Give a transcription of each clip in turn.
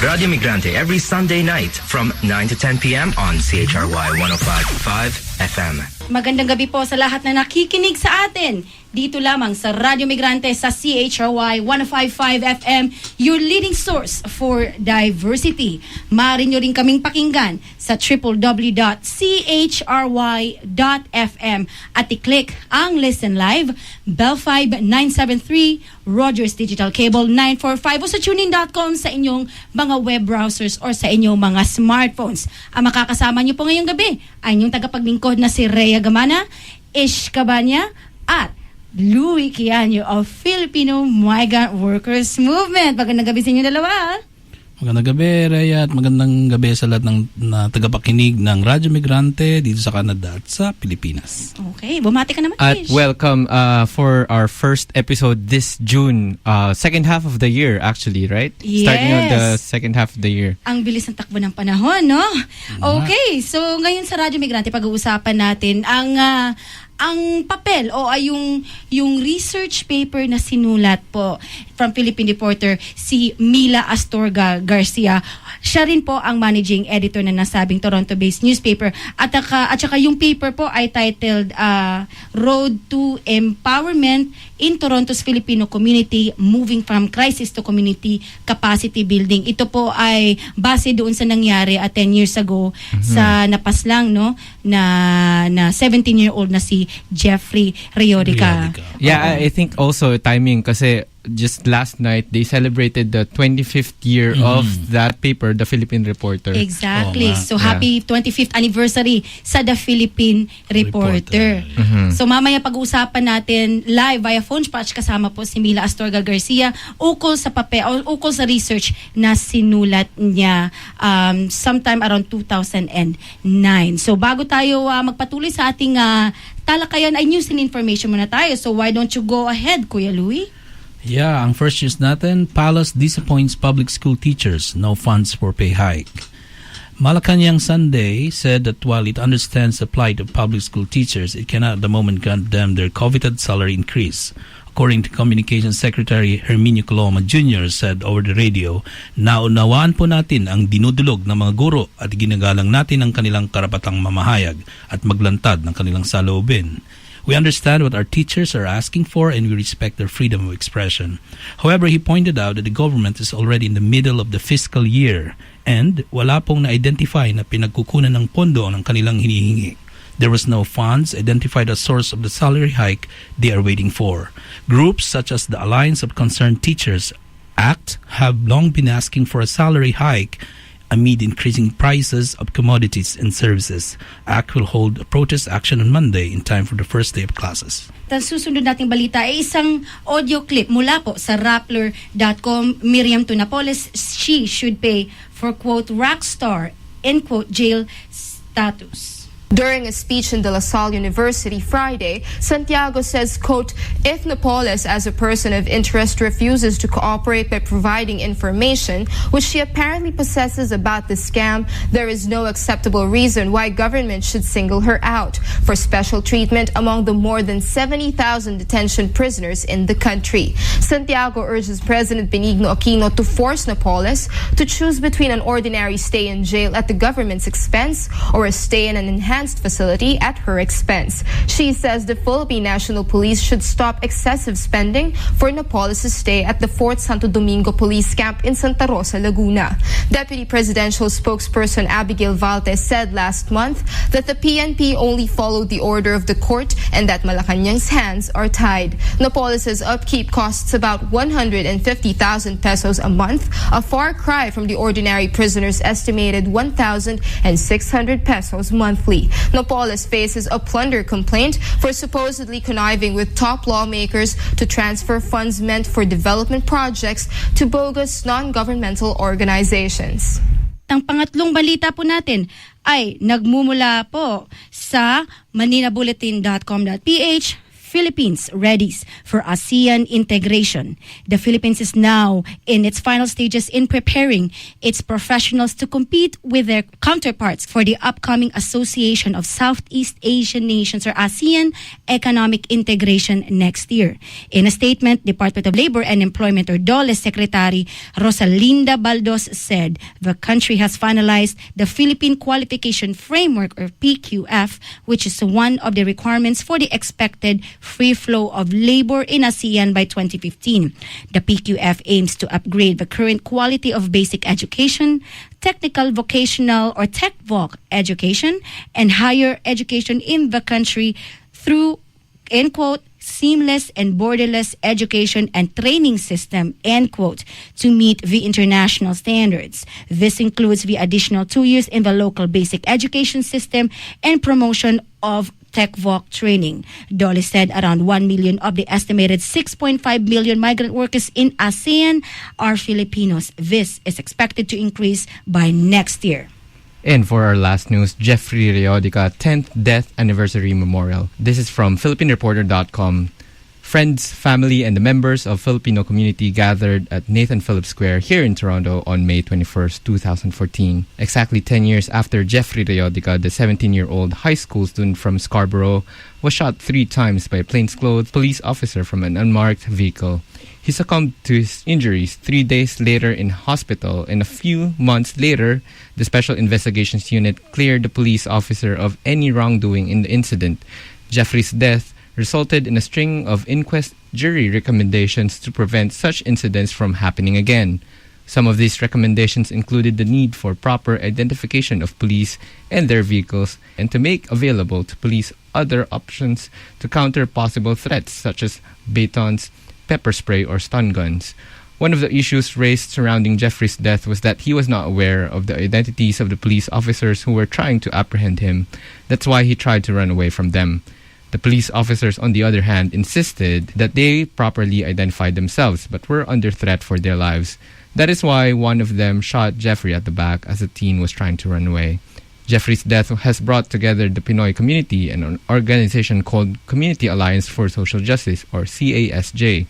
Radyo Migrante every Sunday night from 9 to 10 p.m. on CHRY 105.5 FM. Magandang gabi po sa lahat na nakikinig sa atin. Dito lamang sa Radyo Migrante sa CHRY 105.5 FM, your leading source for diversity. Maaari nyo rin kaming pakinggan sa www.chry.fm at i-click ang Listen Live, Bell 5973, Rogers Digital Cable 945 o sa tunein.com sa inyong mga web browsers or sa inyong mga smartphones. Ang makakasama nyo po ngayong gabi ay inyong tagapaglingkod na si Rhea Gamana, Ish Cabanya at Louie Kianyo of Filipino Migrant Workers Movement. Magandang gabi sa inyo dalawa. Magandang gabi, Rhea, at magandang gabi sa lahat ng tagapakinig ng Radyo Migrante dito sa Canada at sa Pilipinas. Okay, bumati ka naman, At Ish. welcome for our first episode this June, second half of the year actually, right? Yes. Starting on the second half of the year. Ang bilis ng takbo ng panahon, no? Okay, so ngayon sa Radyo Migrante pag-uusapan natin ang papel o ay yung research paper na sinulat po from Philippine Reporter si Mila Astorga-Garcia. Siya rin po ang managing editor na nasabing Toronto-based newspaper. At saka yung paper po ay titled Road to Empowerment in Toronto's Filipino Community, Moving from Crisis to Community Capacity Building. Ito po ay base doon sa nangyari 10 years ago sa napaslang na 17-year-old na si Jeffrey Reodica. Yeah, I think also timing kasi just last night they celebrated the 25th year of that paper, the Philippine Reporter. Exactly. So happy 25th anniversary sa The Philippine Reporter. So mamaya pag-uusapan natin live via phone patch kasama po si Mila Astorga-Garcia ukol sa papel o ukol sa research na sinulat niya sometime around 2009. So bago tayo magpatuloy sa ating talakayan ay news and information muna tayo. So why don't you go ahead, Kuya Louie? Yeah, ang first news natin, Palace disappoints public school teachers, no funds for pay hike. Malacanang Sunday said that while it understands the plight of public school teachers, it cannot at the moment grant them their coveted salary increase. According to Communications Secretary Herminio Coloma Jr. said over the radio, naunawaan po natin ang dinudulog ng mga guro at ginagalang natin ang kanilang karapatang mamahayag at maglantad ng kanilang saloobin. We understand what our teachers are asking for and we respect their freedom of expression. However, he pointed out that the government is already in the middle of the fiscal year and wala pong na-identify na pinagkukunan ng pondo ng kanilang hinihingi. There was no funds identified as source of the salary hike they are waiting for. Groups such as the Alliance of Concerned Teachers ACT have long been asking for a salary hike amid increasing prices of commodities and services. ACT will hold a protest action on Monday in time for the first day of classes. Ang susunod nating balita ay isang audio clip mula po sa Rappler.com. Miriam Tunapoles, she should pay for quote rock star end quote jail status. During a speech in De La Salle University Friday, Santiago says, quote, if Napoles as a person of interest refuses to cooperate by providing information, which she apparently possesses about the scam, there is no acceptable reason why government should single her out for special treatment among the more than 70,000 detention prisoners in the country. Santiago urges President Benigno Aquino to force Napoles to choose between an ordinary stay in jail at the government's expense or a stay in an enhanced facility at her expense. She says the Philippine National Police should stop excessive spending for Napoles' stay at the Fort Santo Domingo Police Camp in Santa Rosa, Laguna. Deputy Presidential Spokesperson Abigail Valtes said last month that the PNP only followed the order of the court and that Malacanang's hands are tied. Napoles' upkeep costs about 150,000 pesos a month, a far cry from the ordinary prisoner's estimated 1,600 pesos monthly. Napoles faces a plunder complaint for supposedly conniving with top lawmakers to transfer funds meant for development projects to bogus non-governmental organizations. Ang pangatlong balita po natin ay nagmumula po sa maninabulletin.com.ph, Philippines readies for ASEAN integration. The Philippines is now in its final stages in preparing its professionals to compete with their counterparts for the upcoming Association of Southeast Asian Nations or ASEAN economic integration next year. In a statement, Department of Labor and Employment or DOLE Secretary Rosalinda Baldos said the country has finalized the Philippine Qualification Framework or PQF, which is one of the requirements for the expected free flow of labor in ASEAN by 2015. The PQF aims to upgrade the current quality of basic education, technical, vocational, or tech-voc education, and higher education in the country through, end quote, seamless and borderless education and training system, end quote, to meet the international standards. This includes the additional 2 years in the local basic education system and promotion of tech-voc training. Dolly said around 1 million of the estimated 6.5 million migrant workers in ASEAN are Filipinos. This is expected to increase by next year. And for our last news, Jeffrey Reodica 10th Death Anniversary Memorial. This is from PhilippineReporter.com. Friends, family, and the members of Filipino community gathered at Nathan Phillips Square here in Toronto on May 21st, 2014. Exactly 10 years after Jeffrey Reodica, the 17-year-old high school student from Scarborough, was shot 3 times by a plainclothes police officer from an unmarked vehicle. He succumbed to his injuries 3 days later in hospital, and a few months later, the Special Investigations Unit cleared the police officer of any wrongdoing in the incident. Jeffrey's death resulted in a string of inquest jury recommendations to prevent such incidents from happening again. Some of these recommendations included the need for proper identification of police and their vehicles, and to make available to police other options to counter possible threats such as batons, pepper spray, or stun guns. One of the issues raised surrounding Jeffrey's death was that he was not aware of the identities of the police officers who were trying to apprehend him. That's why he tried to run away from them. The police officers, on the other hand, insisted that they properly identified themselves but were under threat for their lives. That is why one of them shot Jeffrey at the back as the teen was trying to run away. Jeffrey's death has brought together the Pinoy community and an organization called Community Alliance for Social Justice, or CASJ.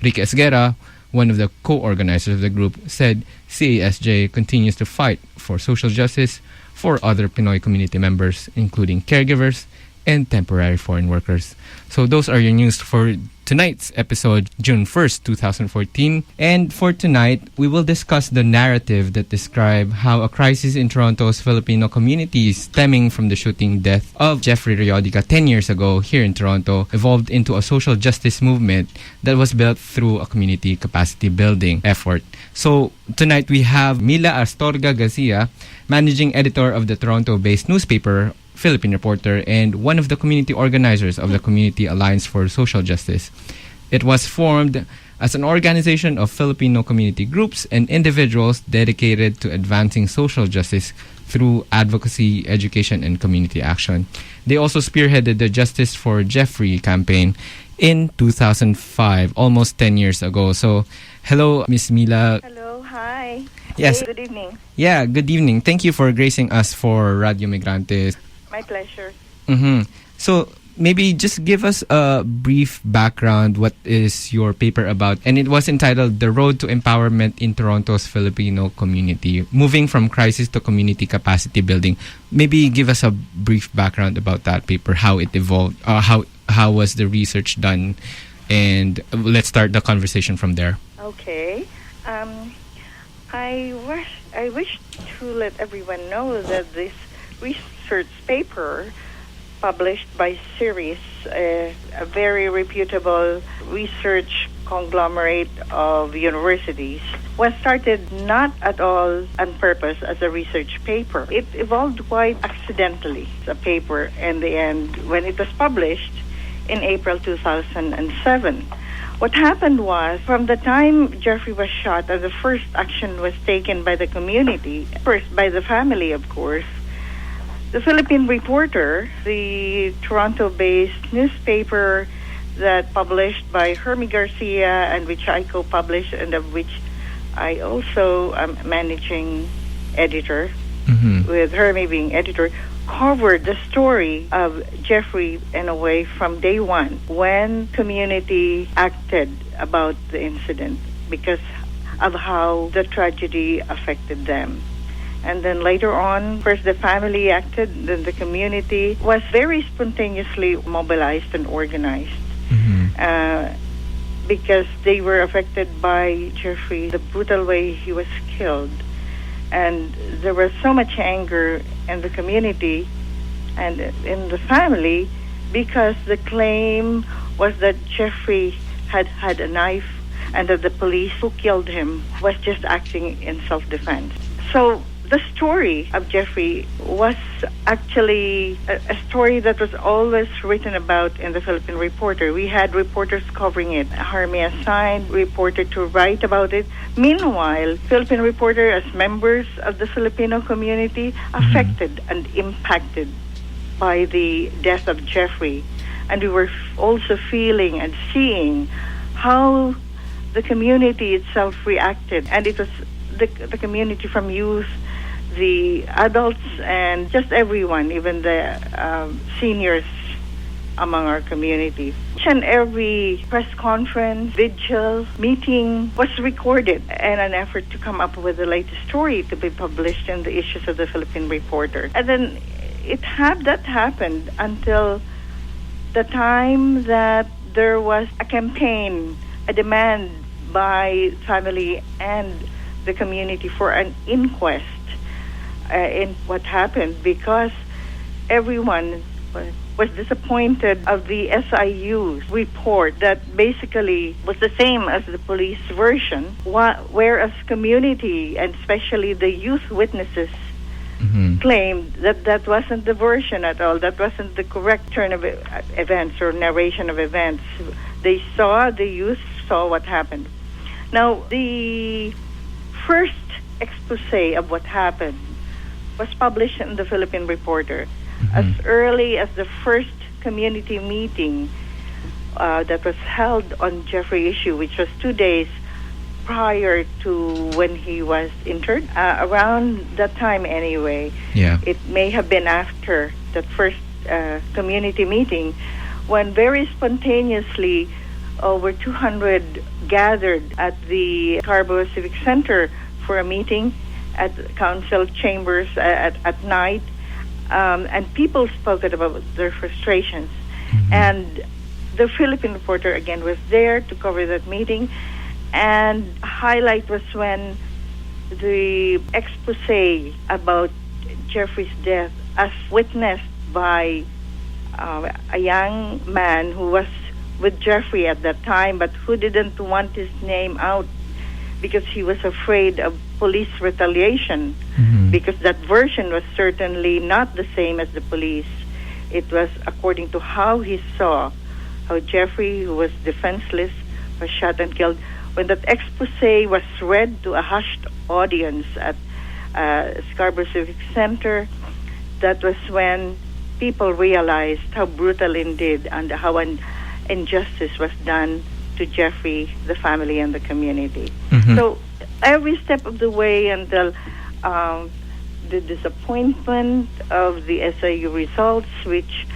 Ricky Esguerra, one of the co-organizers of the group, said CASJ continues to fight for social justice for other Pinoy community members, including caregivers and temporary foreign workers. So those are your news for tonight's episode, June 1st, 2014. And for tonight, we will discuss the narrative that describe how a crisis in Toronto's Filipino community stemming from the shooting death of Jeffrey Reodica 10 years ago here in Toronto evolved into a social justice movement that was built through a community capacity building effort. So tonight we have Mila Astorga-Garcia, managing editor of the Toronto-based newspaper Philippine Reporter and one of the community organizers of the Community Alliance for Social Justice. It was formed as an organization of Filipino community groups and individuals dedicated to advancing social justice through advocacy, education, and community action. They also spearheaded the Justice for Jeffrey campaign in 2005, almost 10 years ago. So, hello, Miss Mila. Hello, hi. Yes. Hey, good evening. Yeah, good evening. Thank you for gracing us for Radio Migrante. My pleasure. So maybe just give us a brief background. What is your paper about? And it was entitled The Road to Empowerment in Toronto's Filipino Community, Moving from Crisis to Community Capacity Building. Maybe give us a brief background about that paper, how it evolved, how was the research done, and let's start the conversation from there. Okay. I wish to let everyone know that this research paper published by CIRIS, a very reputable research conglomerate of universities, was started not at all on purpose as a research paper. It evolved quite accidentally as a paper in the end when it was published in April 2007. What happened was, from the time Jeffrey was shot, the first action was taken by the community, first by the family, of course. The Philippine Reporter, the Toronto-based newspaper that published by Hermie Garcia and which I co-published and of which I also am managing editor, with Hermie being editor, covered the story of Jeffrey in a way from day one when community acted about the incident because of how the tragedy affected them. And then later on, first the family acted, then the community was very spontaneously mobilized and organized because they were affected by Jeffrey, the brutal way he was killed. And there was so much anger in the community and in the family because the claim was that Jeffrey had had a knife and that the police who killed him was just acting in self-defense. So the story of Jeffrey was actually a story that was always written about in the Philippine Reporter. We had reporters covering it. Harmy assigned reporter to write about it. Meanwhile, Philippine Reporter, as members of the Filipino community, affected and impacted by the death of Jeffrey. And we were also feeling and seeing how the community itself reacted. And it was the community from youth, the adults, and just everyone, even the seniors among our community. Each and every press conference, vigil, meeting was recorded in an effort to come up with the latest story to be published in the issues of the Philippine Reporter. And then that happened until the time that there was a campaign, a demand by family and the community for an inquest in what happened, because everyone was disappointed of the SIU report that basically was the same as the police version, whereas community and especially the youth witnesses claimed that that wasn't the version at all. That wasn't the correct turn of events or narration of events. The youth saw what happened. Now, the first expose of what happened was published in the Philippine Reporter as early as the first community meeting that was held on Jeffrey issue, which was 2 days prior to when he was interred. Around that time anyway. Yeah. It may have been after that first community meeting when very spontaneously over 200 gathered at the Scarborough Civic Center for a meeting at council chambers at night, and people spoke about their frustrations. And the Philippine Reporter again was there to cover that meeting, and highlight was when the expose about Jeffrey's death, as witnessed by a young man who was with Jeffrey at that time, but who didn't want his name out because he was afraid of police retaliation, because that version was certainly not the same as the police. It was according to how he saw how Jeffrey, who was defenseless, was shot and killed. When that expose was read to a hushed audience at Scarborough Civic Center, that was when people realized how brutal indeed and how an injustice was done to Jeffrey, the family, and the community. So every step of the way until the disappointment of the SIU results, which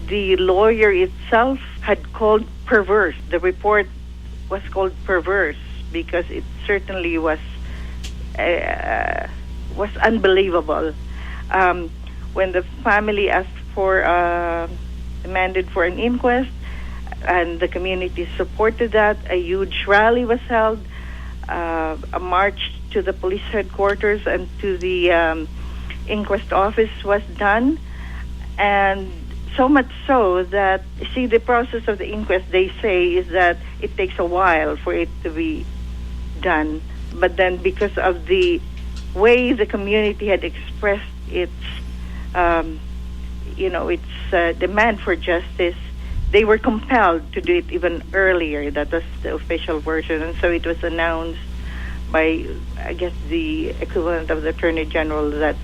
the lawyer itself had called perverse. The report was called perverse because it certainly was unbelievable. When the family asked for demanded for an inquest, and the community supported that, a huge rally was held, a march to the police headquarters and to the inquest office was done, and so much so that, see, the process of the inquest, they say, is that it takes a while for it to be done. But then because of the way the community had expressed its, demand for justice, they were compelled to do it even earlier. That was the official version. And so it was announced by, I guess, the equivalent of the Attorney General that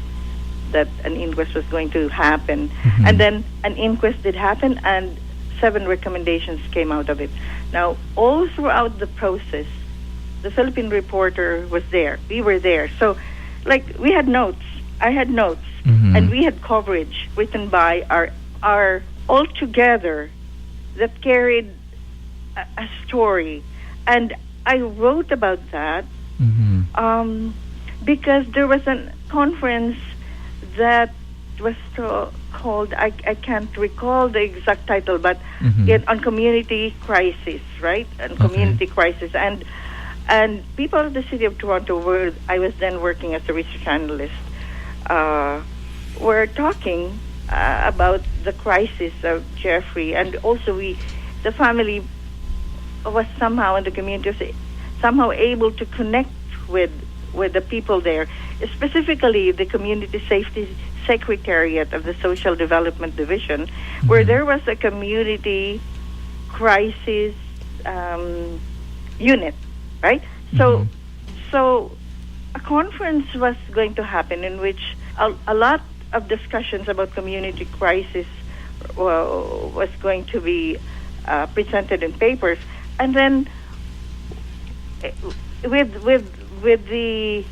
an inquest was going to happen. And then an inquest did happen, and 7 recommendations came out of it. Now, all throughout the process, the Philippine Reporter was there. We were there. So, we had notes. I had notes, Mhm. and we had coverage written by our all together that carried a story, and I wrote about that Mhm. because there was a conference that was called, I can't recall the exact title, but Mhm. on community crisis, right? And Okay. community crisis, and people of the city of Toronto I was then working as a research analyst, were talking about the crisis of Jeffrey, and also the family was somehow in the community was somehow able to connect with the people there, specifically the community safety secretariat of the social development division, where there was a community crisis unit, right? So a conference was going to happen in which a lot of discussions about community crisis was going to be presented in papers, and then with the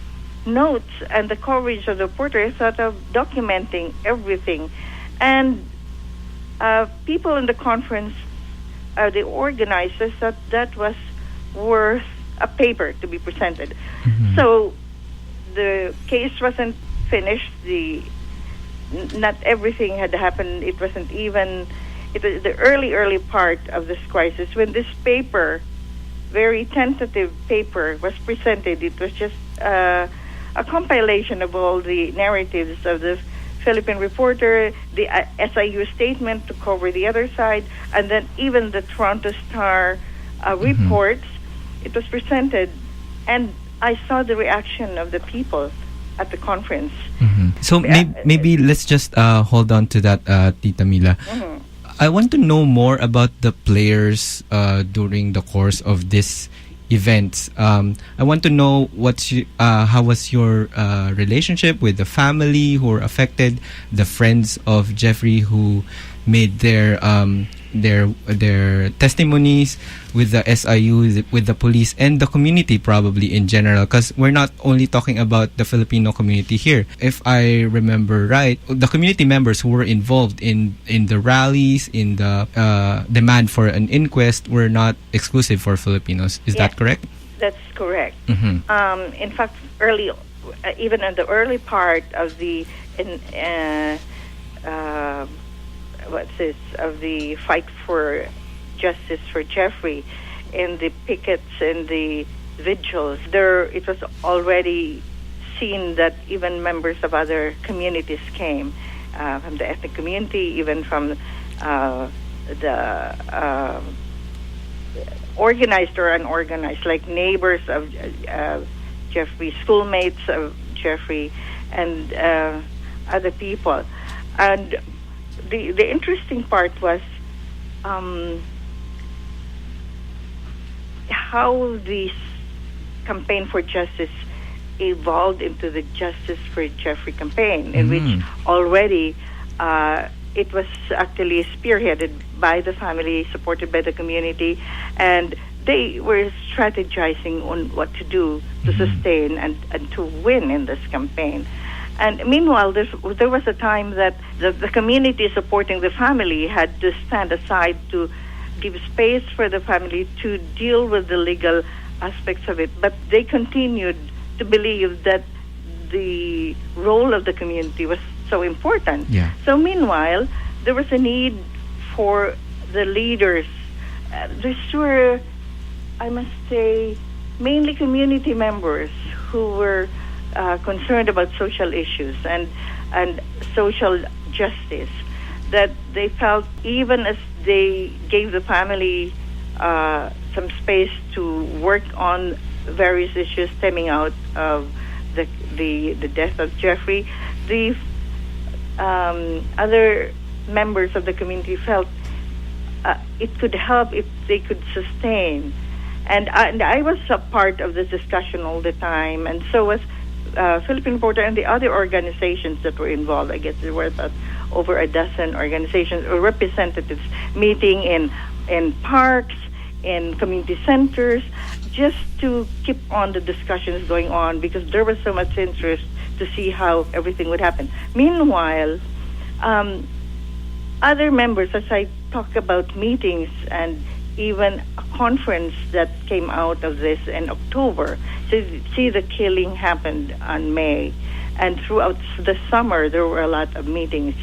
notes and the coverage of the reporter, I thought of documenting everything, and people in the conference, the organizers, thought that was worth a paper to be presented. So the case wasn't finished. Not everything had happened. It wasn't even. It was the early part of this crisis when this paper, very tentative paper, was presented. It was just a compilation of all the narratives of the Philippine Reporter, the SIU statement to cover the other side, and then even the Toronto Star reports. It was presented, and I saw the reaction of the people at the conference. So maybe let's just hold on to that, Tita Mila. I want to know more about the players during the course of this event. I want to know how was your relationship with the family who were affected, the friends of Jeffrey who made their testimonies with the SIU, with the police, and the community probably in general, because we're not only talking about the Filipino community here. If I remember right, the community members who were involved in the rallies, in the demand for an inquest, were not exclusive for Filipinos. Is that correct? That's correct. In fact, even in the early part of the of the fight for justice for Jeffrey, in the pickets and the vigils, it was already seen that even members of other communities came, from the ethnic community, even from the organized or unorganized, like neighbors of Jeffrey, schoolmates of Jeffrey, and other people. And the interesting part was how this campaign for justice evolved into the Justice for Jeffrey campaign, in which already it was actually spearheaded by the family, supported by the community, and they were strategizing on what to do to sustain and to win in this campaign. And meanwhile, there was a time that the community supporting the family had to stand aside to give space for the family to deal with the legal aspects of it. But they continued to believe that the role of the community was so important. Yeah. So meanwhile, there was a need for the leaders. These were, I must say, mainly community members who were concerned about social issues and social justice, that they felt, even as they gave the family some space to work on various issues stemming out of the death of Jeffrey, the other members of the community felt it could help if they could sustain. And I was a part of this discussion all the time, and so was Philippine Reporter and the other organizations that were involved. I guess there were about over a dozen organizations or representatives meeting in parks, in community centers, just to keep on the discussions going on, because there was so much interest to see how everything would happen. Meanwhile, other members, as I talk about meetings and even a conference that came out of this in October, see the killing happened on May, and throughout the summer there were a lot of meetings.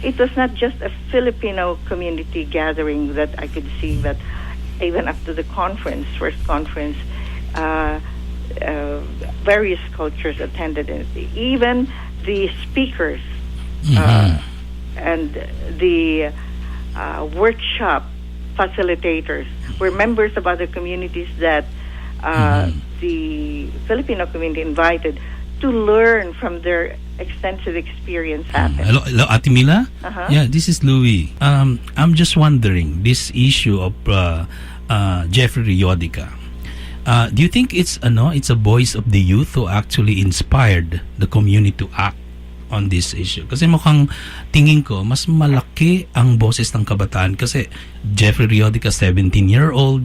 It was not just a Filipino community gathering that I could see, that even after the first conference, various cultures attended it. Even the speakers and the workshop facilitators were members of other communities that the Filipino community invited to learn from their extensive experience happened. Hello, Ate Mila? Uh-huh. Yeah, this is Louis. I'm just wondering, this issue of Jeffrey Reodica, do you think it's a voice of the youth who actually inspired the community to act on this issue? Kasi mukhang tingin ko mas malaki ang boses ng kabataan kasi Jeffrey Reodica, 17-year-old,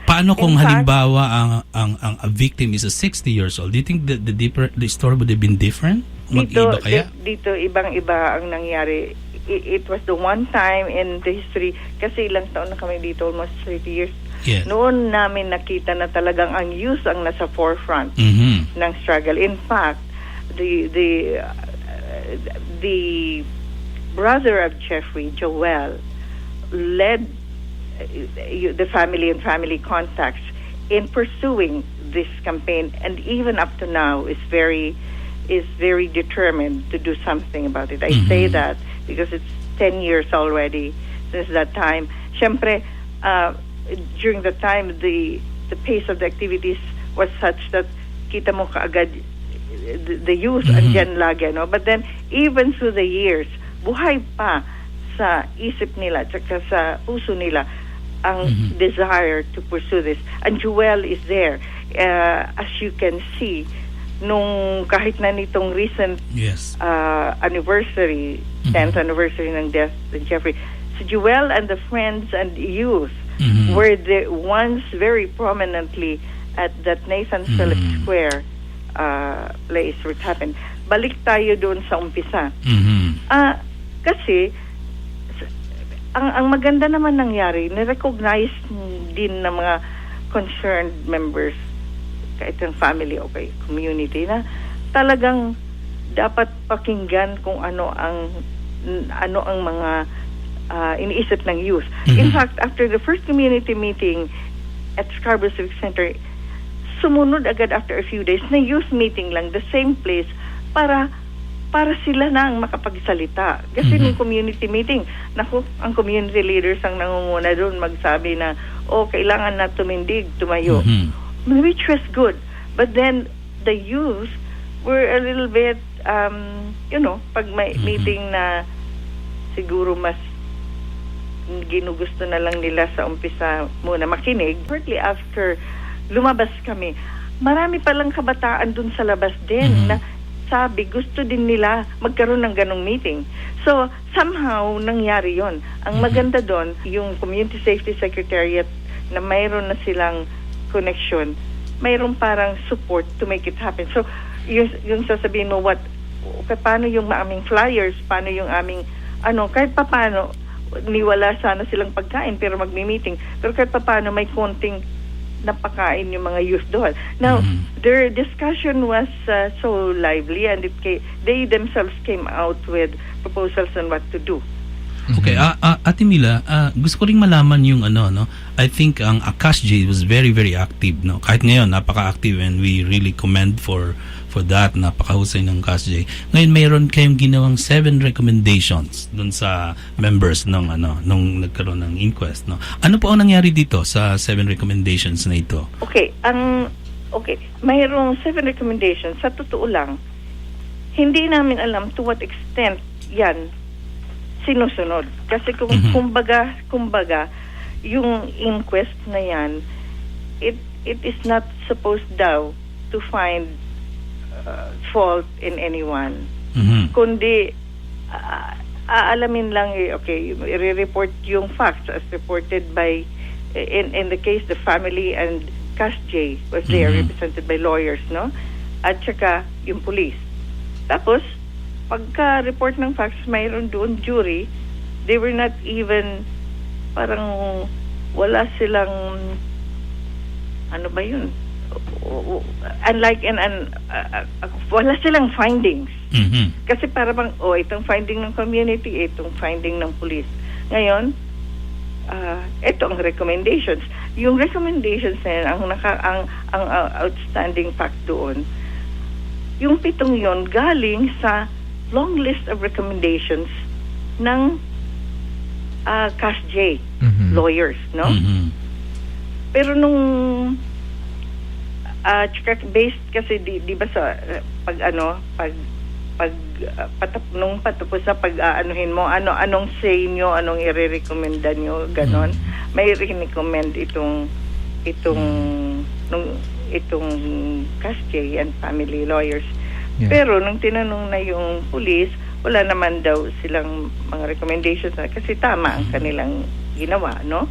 Paano kung halimbawa ang a victim is a 60 years old? Do you think that the story would have been different? Dito ibang-iba ang nangyari. It was the one time in the history, kasi ilang taon na kami dito, almost 30 years. Yes. Noon namin nakita na talagang ang youth ang nasa forefront ng struggle. In fact, the brother of Jeffrey, Joel, led the family and family contacts in pursuing this campaign, and even up to now is very determined to do something about it. I say that because it's 10 years already since that time. Siyempre, during the time, the pace of the activities was such that kita mo kaagad the youth andyan lagi, no? But then, even through the years, buhay pa sa isip nila, tsaka sa puso nila, ang desire to pursue this. And Joel is there. As you can see, nung kahit na nitong recent anniversary, 10th anniversary ng death of Jeffrey, so Joel and the friends and youth were the ones very prominently at that Nathan Phillips Square place where it happened. Balik tayo doon sa umpisa. Kasi ang maganda naman nangyari, ni-recognize din ng mga concerned members, kahit ang family o kay community, na talagang dapat pakinggan kung ano ang mga iniisip ng youth. In fact, after the first community meeting at Scarborough Civic Center, sumunod agad after a few days na youth meeting lang, the same place, para sila na ang makapagsalita. Kasi nung community meeting, ang community leaders ang nangunguna doon magsabi na, kailangan na tumindig, tumayo. Which was good. But then, the youth were a little bit, pag may meeting na siguro mas ginugusto na lang nila sa umpisa muna makinig. Shortly after lumabas kami, marami palang kabataan dun sa labas din na sabi, gusto din nila magkaroon ng ganong meeting. So, somehow, nangyari yon. Ang maganda doon, yung Community Safety Secretariat na mayroon na silang connection, mayroon parang support to make it happen. So, yung sasabihin mo, paano yung aming flyers, paano yung aming, kahit paano, niwala sana silang pagkain, pero magmi-meeting. Pero kahit paano, may konting napakain yung mga youth doon. Now, their discussion was so lively, and they themselves came out with proposals on what to do. Okay, Ate Mila, gusto ko ring malaman yung I think ang CASJ was very, very active, no? Kahit ngayon, napaka-active, and we really commend for that, napakahusay ng CASJ. Ngayon, mayroon kayong ginawang 7 recommendations dun sa members nung nagkaroon ng inquest, no? Ano po ang nangyari dito sa 7 recommendations na ito? Okay, mayroong 7 recommendations. Sa totoo lang, hindi namin alam to what extent yan sinusunod. Kasi kumbaga, yung inquest na yan, it is not supposed daw to find fault in anyone. Kundi, aalamin lang, i-report yung facts as reported by, in the case, the family and CASJ was there, represented by lawyers, no? At saka yung police. Tapos, pagka-report ng facts, mayroon doon jury, they were not even, parang wala silang, ano ba yun? Unlike wala silang findings. Kasi para bang, itong finding ng community, itong finding ng police. Ngayon, ito ang recommendations. Yung recommendations na yan, ang outstanding fact doon, yung 7 yon galing sa long list of recommendations ng CASJ lawyers, no? Pero nung based kasi di ba sa nung patapos na pag-aanuhin mo, anong say nyo, anong i-recommenda nyo, ganon. May recommend itong CASJ and family lawyers. Yeah. Pero nung tinanong na yung police, wala naman daw silang mga recommendations na, kasi tama ang kanilang ginawa, no?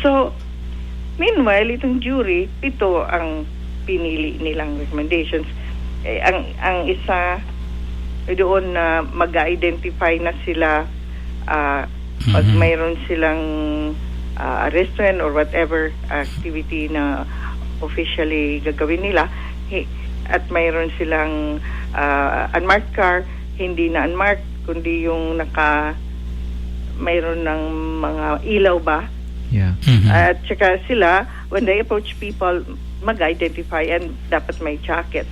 So, meanwhile, itong jury, 7 ang pinili nilang recommendations. Ang isa doon na mag-identify na sila pag mayroon silang arrestment or whatever activity na officially gagawin nila, at mayroon silang unmarked car, hindi na unmarked, kundi yung mayroon ng mga ilaw ba? Yeah. At saka sila, when they approach people, mag-identify and dapat may jackets.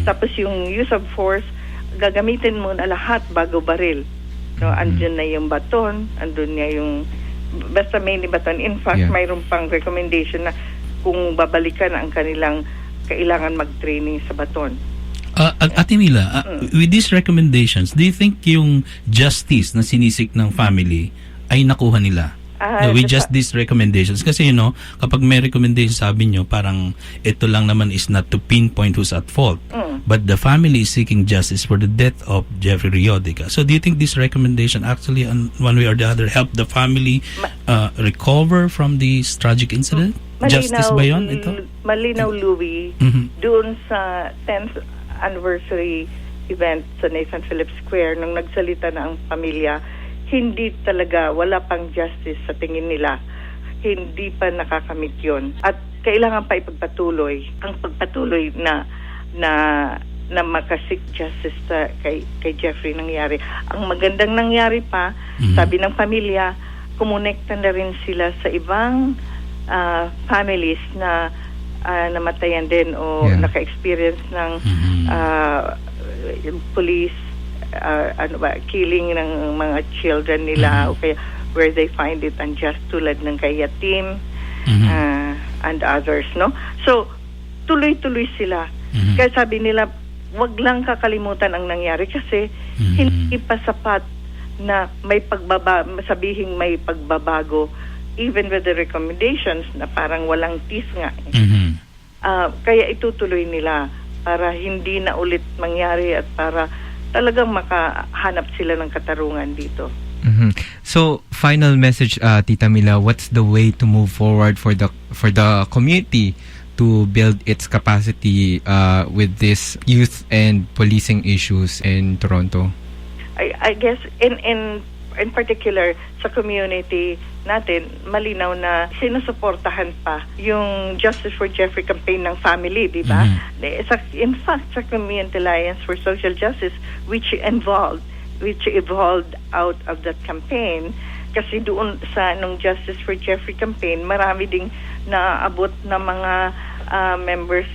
Tapos yung use of force, gagamitin mo na lahat bago baril. No, andun na yung baton, andun na yung basta mainly baton. In fact, mayroon pang recommendation na kung babalikan ang kanilang kailangan mag-training sa baton. Ate Mila, with these recommendations, do you think yung justice na sinisik ng family ay nakuha nila? With just these recommendations. Kasi kapag may recommendation, sabi nyo, parang ito lang naman is not to pinpoint who's at fault. But the family is seeking justice for the death of Jeffrey Reodica. So do you think this recommendation actually, on one way or the other, help the family recover from this tragic incident? Justice ba yun? Ito? Malinaw, Louie, doon sa 10th anniversary event sa Nathan Phillips Square, nung nagsalita na ang pamilya, hindi talaga, wala pang justice sa tingin nila. Hindi pa nakakamit yun. At kailangan pa ipagpatuloy ang pagpatuloy na makasik justice kay Jeffrey nangyari. Ang magandang nangyari pa, sabi ng pamilya, kumonekta na rin sila sa ibang families na namatayan din o naka-experience ng police killing ng mga children nila, o kaya where they find it unjust, tulad ng kay Yatim and others, no? So tuloy-tuloy sila. Kaya sabi nila, wag lang kakalimutan ang nangyari, kasi hindi pa sapat na may sabihing may pagbabago, even with the recommendations na parang walang teeth nga. Kaya itutuloy nila para hindi na ulit mangyari at para talagang makahanap sila ng katarungan dito. So, final message, Tita Mila, what's the way to move forward for the community to build its capacity with this youth and policing issues in Toronto? I guess in particular sa community natin, malinaw na sinusuportahan pa yung Justice for Jeffrey campaign ng family, di ba? In fact, sa Community Alliance for Social Justice, which evolved out of that campaign, kasi doon sa nung Justice for Jeffrey campaign, marami ding naabot na mga members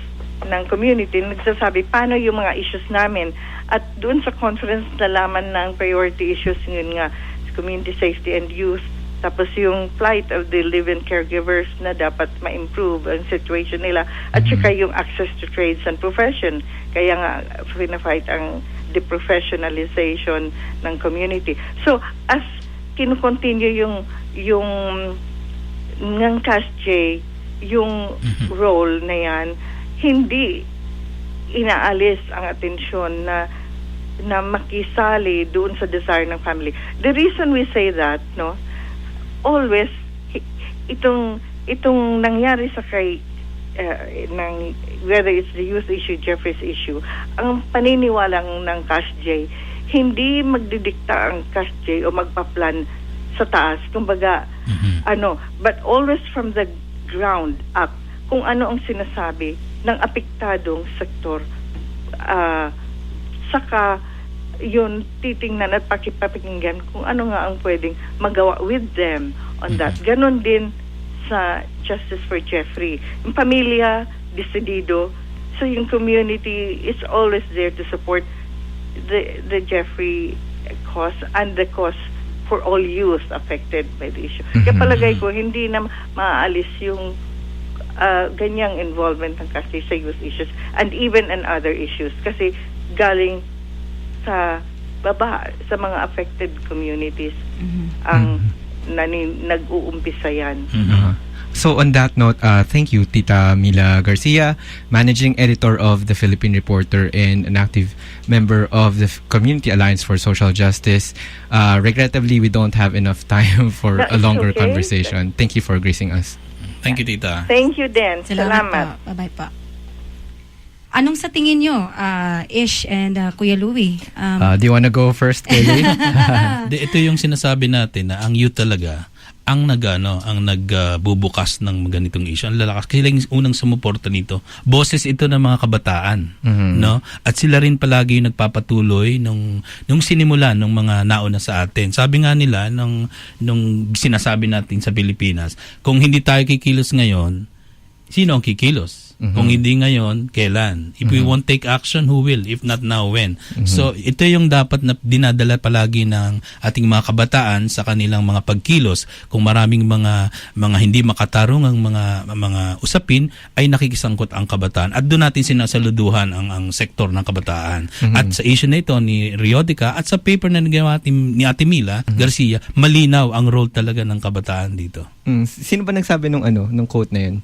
ng community nagsasabi paano yung mga issues namin, at doon sa conference nalaman ng priority issues, yun nga, community safety and youth, tapos yung plight of the live-in caregivers na dapat ma-improve ang situation nila, at saka yung access to trades and profession. Kaya nga pina-fight ang deprofessionalization ng community. So as kinukontinue yung ng CASJ, yung role na yan, hindi inaalis ang atensyon na makisali doon sa desire ng family. The reason we say that, no, always itong nangyari sa kay ng whether it's the youth issue, Jeffrey's issue, ang paniniwalang ng CASJ, hindi magdidikta ang CASJ o magpa-plan sa taas, kumbaga, but always from the ground up, kung ano ang sinasabi ng apektadong sektor, saka yun titingnan at pakipapakinggan kung ano nga ang pwedeng magawa with them on that. Ganon din sa Justice for Jeffrey. Yung pamilya, desidido, so yung community is always there to support the Jeffrey cause and the cause for all youth affected by the issue. Kaya palagay ko, hindi na maaalis yung ganyang involvement ng kasi sa youth issues and even in other issues kasi galing sa baba, sa mga affected communities ang nag-uumpisa yan. So on that note, thank you, Tita Mila Garcia, Managing Editor of the Philippine Reporter and an active member of the Community Alliance for Social Justice. Regrettably, we don't have enough time for a longer conversation. Thank you for gracing us. Thank you, Tita. Thank you din. Salamat. Bye-bye pa. Anong sa tingin nyo, Ish and Kuya Louie? Do you wanna go first, Kelly? Ito yung sinasabi natin na ang youth talaga ang nagbubukas ng ganitong issue. Ang lalakas kasi lang unang sumuporta nito. Boses ito ng mga kabataan, no? At sila rin palagi yung nagpapatuloy nung sinimulan ng mga nauna sa atin. Sabi nga nila nung sinasabi natin sa Pilipinas, kung hindi tayo kikilos ngayon, sino ang kikilos? Kung hindi ngayon, kailan? If we won't take action, who will? If not now, when? So, ito yung dapat na dinadala palagi ng ating mga kabataan sa kanilang mga pagkilos. Kung maraming mga hindi makatarungang mga usapin, ay nakikisangkot ang kabataan. At doon natin sinasaluduhan ang sektor ng kabataan. At sa issue na ito ni Reodica at sa paper na nagawa ni Ate Mila Garcia, malinaw ang role talaga ng kabataan dito. Sino ba nagsabi nung quote na yun?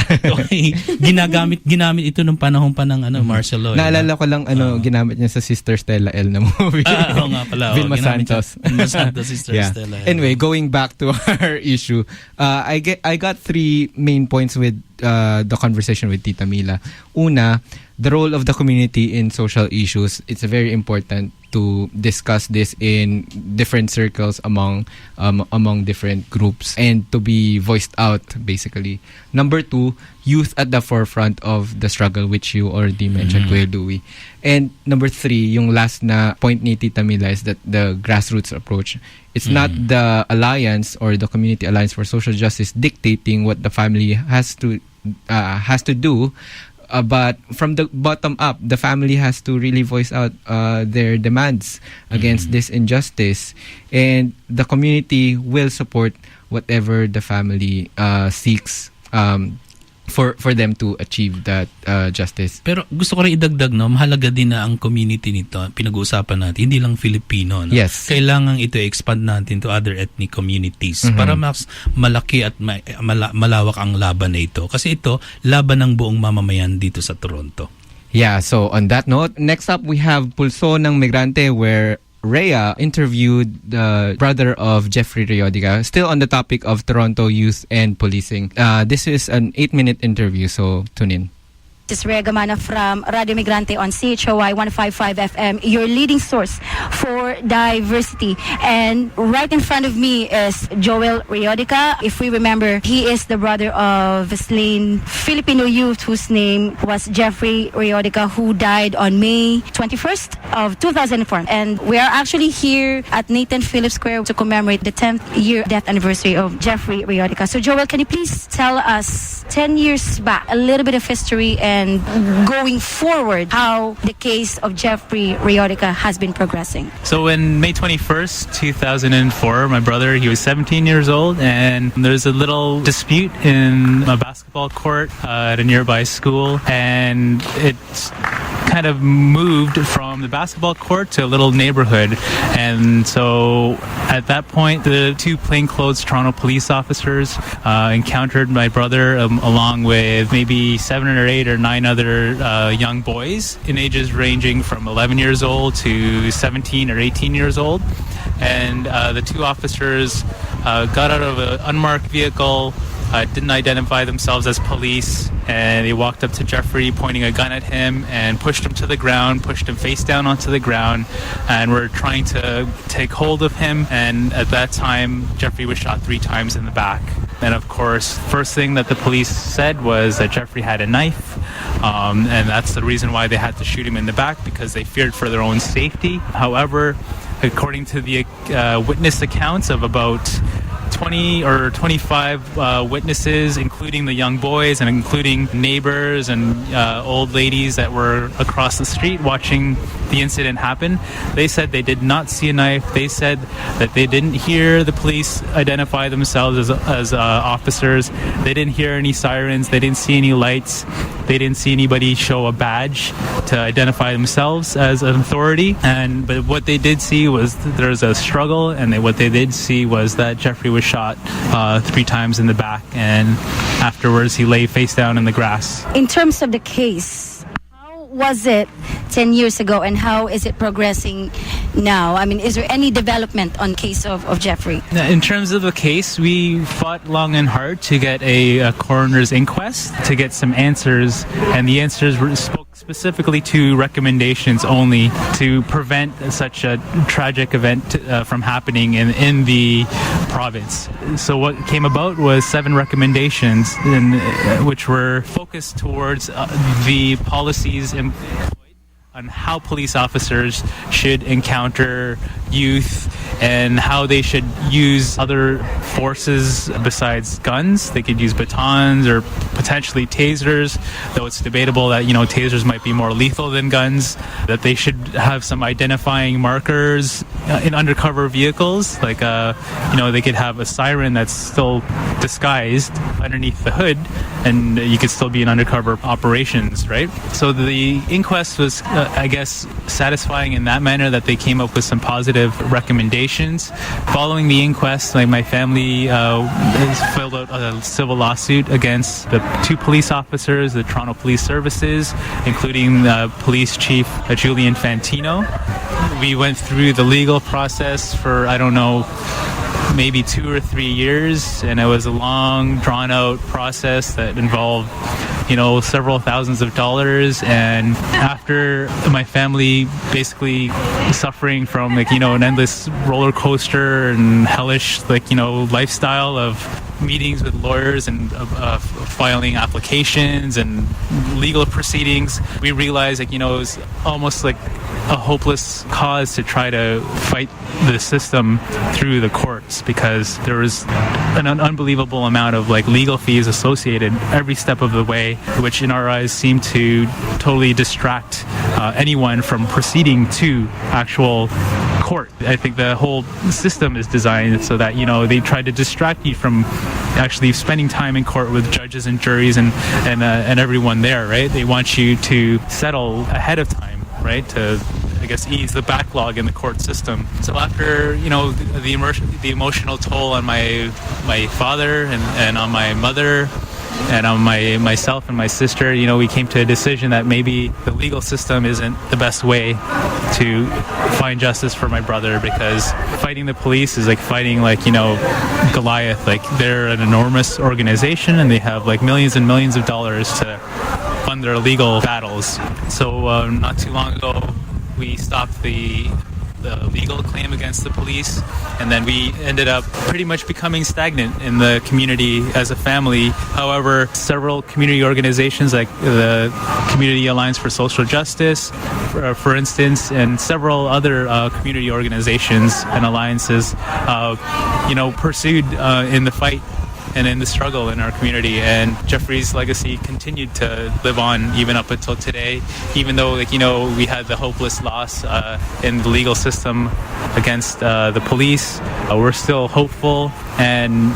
Okay. Ginamit ito nung panahon pa ng Martial law. Naalala ko lang ginamit niya sa Sister Stella L na movie. Oo nga pala. Vilma Santos. Vilma Santos, Sister Stella L. Anyway, going back to our issue, I got 3 main points with the conversation with Tita Mila. Una, the role of the community in social issues. It's very important to discuss this in different circles among different groups and to be voiced out, basically. Number 2, youth at the forefront of the struggle, which you already mentioned, Kuya Louie. And number 3, yung last na point ni Tita Mila is that the grassroots approach. It's not the alliance or the Community Alliance for Social Justice dictating what the family has to do. But from the bottom up, the family has to really voice out their demands against this injustice, and the community will support whatever the family seeks for them to achieve that justice. Pero gusto ko rin idagdag, mahalaga din na ang community nito, pinag-uusapan natin, hindi lang Filipino. No? Yes. Kailangan ito expand natin to other ethnic communities para mas malaki at malawak ang laban na ito. Kasi ito, laban ng buong mamamayan dito sa Toronto. Yeah, so on that note, next up we have Pulso ng Migrante, where Rhea interviewed the brother of Jeffrey Reodica, still on the topic of Toronto youth and policing. This is an 8-minute interview, so tune in. This is Rhea Gamana from Radyo Migrante on CHOY 155 FM, your leading source for diversity. And right in front of me is Joel Reodica. If we remember, he is the brother of a slain Filipino youth whose name was Jeffrey Reodica, who died on May 21st of 2004. And we are actually here at Nathan Phillips Square to commemorate the 10th year death anniversary of Jeffrey Reodica. So Joel, can you please tell us 10 years back, a little bit of history and going forward, how the case of Jeffrey Reodica has been progressing? So when May 21st, 2004, my brother, he was 17 years old, and there's a little dispute in a basketball court at a nearby school, and it's kind of moved from the basketball court to a little neighborhood. And so at that point, the 2 plainclothes Toronto police officers encountered my brother along with maybe 7 or 8 or 9 other young boys in ages ranging from 11 years old to 17 or 18 years old. And the 2 officers got out of an unmarked vehicle, didn't identify themselves as police, and they walked up to Jeffrey pointing a gun at him and pushed him to the ground, pushed him face down onto the ground, and were trying to take hold of him. And at that time, Jeffrey was shot 3 times in the back. And of course, first thing that the police said was that Jeffrey had a knife, and that's the reason why they had to shoot him in the back, because they feared for their own safety. However, according to the witness accounts of about 20 or 25 witnesses, including the young boys and including neighbors and old ladies that were across the street watching the incident happen, they said they did not see a knife. They said that they didn't hear the police identify themselves as officers. They didn't hear any sirens. They didn't see any lights. They didn't see anybody show a badge to identify themselves as an authority. But what they did see was there was a struggle, and what they did see was that Jeffrey was shot 3 times in the back, and afterwards he lay face down in the grass. In terms of the case, how was it 10 years ago, and how is it progressing now? I mean, is there any development on the case of Jeffrey? In terms of the case, we fought long and hard to get a coroner's inquest to get some answers, and the answers spoke specifically to recommendations only to prevent such a tragic event from happening in the province. So what came about was 7 recommendations, which were focused towards the policies employed on how police officers should encounter youth and how they should use other forces besides guns. They could use batons or potentially tasers, though it's debatable that, tasers might be more lethal than guns, that they should have some identifying markers in undercover vehicles, like, they could have a siren that's still disguised underneath the hood, and you could still be in undercover operations, right? So the inquest was, satisfying in that manner, that they came up with some positive recommendations. Following the inquest, my family filled out a civil lawsuit against the 2 police officers, the Toronto Police Services, including Police Chief Julian Fantino. We went through the legal process for, maybe 2 or 3 years, and it was a long, drawn-out process that involved several thousands of dollars. And after my family basically suffering from an endless roller coaster and hellish lifestyle of meetings with lawyers and filing applications and legal proceedings, we realized it was almost like a hopeless cause to try to fight the system through the courts, because there was an unbelievable amount of legal fees associated every step of the way, which in our eyes seemed to totally distract anyone from proceeding to actual court. I think the whole system is designed so that they try to distract you from actually spending time in court with judges and juries and everyone there, right? They want you to settle ahead of time, right? To ease the backlog in the court system. So after the emotional toll on my father and on my mother and on myself and my sister, we came to a decision that maybe the legal system isn't the best way to find justice for my brother, because fighting the police is like fighting Goliath. They're an enormous organization, and they have millions and millions of dollars to fund their legal battles. So not too long ago, we stopped the legal claim against the police, and then we ended up pretty much becoming stagnant in the community as a family. However, several community organizations like the Community Alliance for Social Justice, for instance, and several other community organizations and alliances, pursued in the fight and in the struggle in our community. And Jeffrey's legacy continued to live on even up until today, even though we had the hopeless loss in the legal system against the police. We're still hopeful, and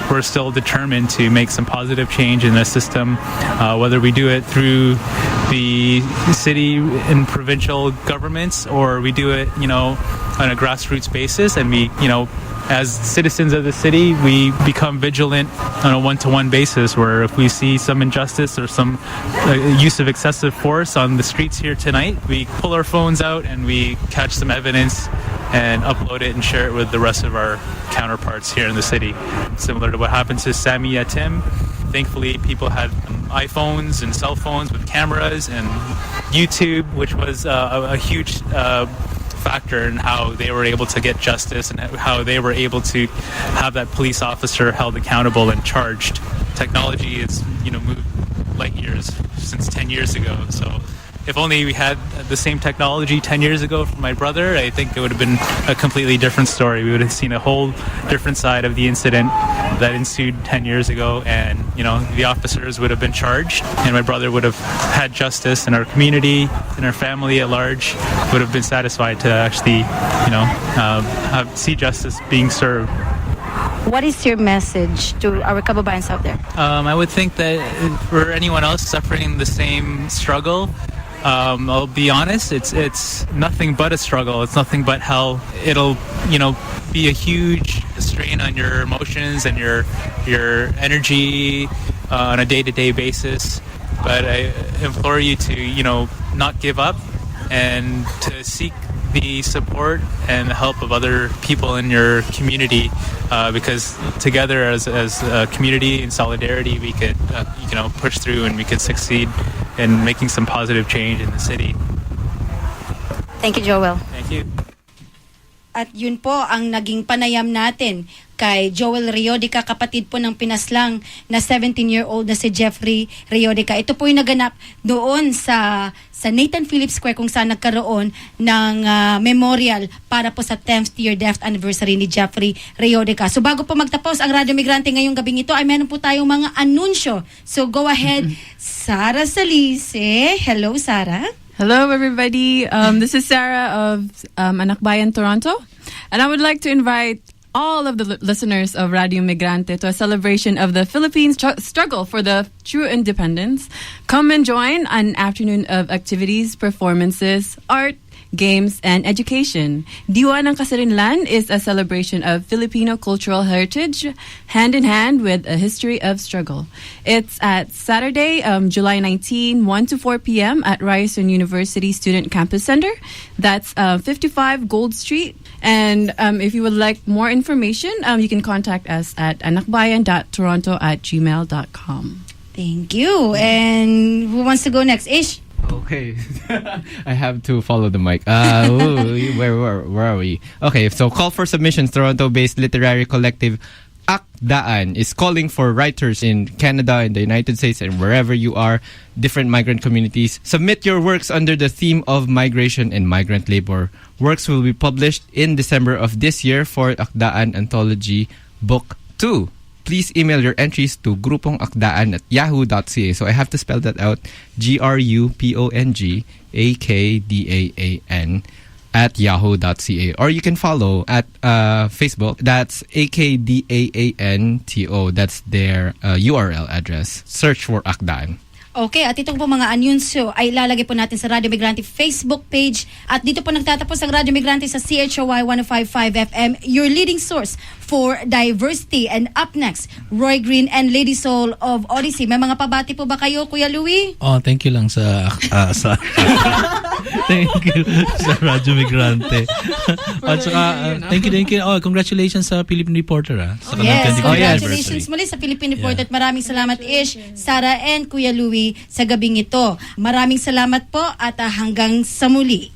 we're still determined to make some positive change in the system, whether we do it through the city and provincial governments, or we do it on a grassroots basis, and we as citizens of the city, we become vigilant on a one-to-one basis, where if we see some injustice or some use of excessive force on the streets here tonight, we pull our phones out and we catch some evidence and upload it and share it with the rest of our counterparts here in the city. Similar to what happened to Sammy Yatim. Thankfully, people had iPhones and cell phones with cameras and YouTube, which was a huge factor in how they were able to get justice and how they were able to have that police officer held accountable and charged. Technology has, moved light years since 10 years ago. So if only we had the same technology 10 years ago for my brother, I think it would have been a completely different story. We would have seen a whole different side of the incident that ensued 10 years ago, and the officers would have been charged, and my brother would have had justice, and our community and our family at large would have been satisfied to actually see justice being served. What is your message to our kababayans out there? I would think that for anyone else suffering the same struggle, I'll be honest, it's nothing but a struggle. It's nothing but hell. It'll, be a huge strain on your emotions and your energy on a day-to-day basis. But I implore you to, not give up and to seek the support and the help of other people in your community, because together as a community in solidarity, we could push through and we could succeed in making some positive change in the city. Thank you, Joel. Thank you. At yun po ang naging panayam natin kay Joel Reodica, kapatid po ng pinaslang na 17-year-old na si Jeffrey Reodica. Ito po yung naganap doon sa Nathan Phillips Square kung saan nagkaroon ng memorial para po sa 10th year death anniversary ni Jeffrey Reodica. So bago po magtapos ang Radyo Migrante ngayong gabing ito, ay meron po tayong mga anunsyo. So go ahead, Sarah Salise. Hello, Sarah. Hello, everybody. This is Sarah of Anakbayan, Toronto. And I would like to invite all of the listeners of Radio Migrante to a celebration of the Philippines struggle for the true independence. Come and join an afternoon of activities, performances, art, games, and education. Diwa ng Kasarinlan is a celebration of Filipino cultural heritage, hand in hand with a history of struggle. It's at Saturday, July 19, 1 to 4 p.m. at Ryerson University Student Campus Center. That's 55 Gold Street. And if you would like more information, you can contact us at anakbayan.toronto@gmail.com. Thank you. And who wants to go next? Ish? Okay. I have to follow the mic. Where are we? Okay, so call for submissions. Toronto-based literary collective Akdaan is calling for writers in Canada, in the United States, and wherever you are, different migrant communities. Submit your works under the theme of migration and migrant labor. Works will be published in December of this year for Akdaan Anthology Book 2. Please email your entries to grupongakdaan@yahoo.ca. So I have to spell that out. GRUPONGAKDAAN @yahoo.ca. Or you can follow at Facebook. That's AKDAANTO. That's their URL address. Search for Akdaan. Okay, at itong po mga anunsyo ay ilalagay po natin sa Radyo Migrante Facebook page. At dito po nagtatapos ang Radyo Migrante sa CHOY 105.5 FM, your leading source for diversity. And up next, Roy Green and Lady Soul of Odyssey. May mga pabati po ba kayo, Kuya Louie? Oh, thank you lang sa thank you sa Radyo Migrante. At saka thank you. Oh, congratulations sa Philippine Reporter sa Yes, 25th congratulations muli sa Philippine Reporter. At maraming salamat, Ish, Sarah, and Kuya Louie sa gabing ito. Maraming salamat po at hanggang sa muli.